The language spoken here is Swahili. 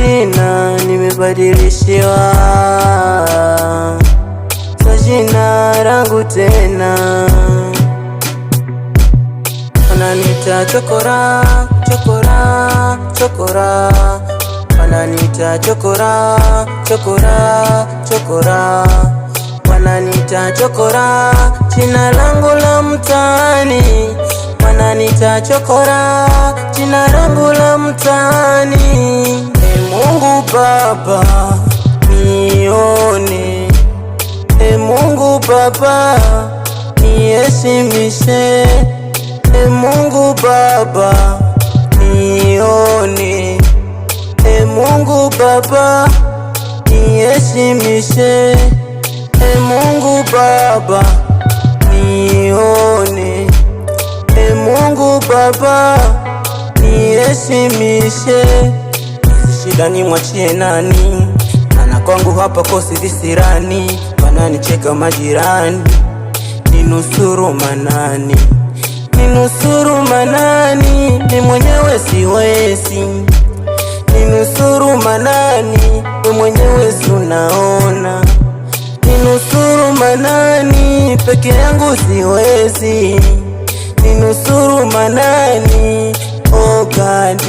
jina nimebadilishiwa, so jina langu tena. Wananiita chokora, chokora, chokora. Wananiita chokora, chokora, chokora. Wananiita chokora, jina langu la mtaani. Wananiita chokora, jina langu la mtaani. Mungu Baba nione, Mungu Baba niheshimishe, Mungu Baba nione, Mungu Baba niheshimishe, Mungu Baba nione, Mungu Baba niheshimishe. Shida ni mwachie nani? Ana kwangu hapa kosi visirani, wananicheka majirani. Ninusuru manani, ninusuru manani, ni mwenyewe siwezi. Ninusuru manani, we mwenyewe unaona. Ninusuru manani, peke yangu siwezi. Ninusuru manani, oh God.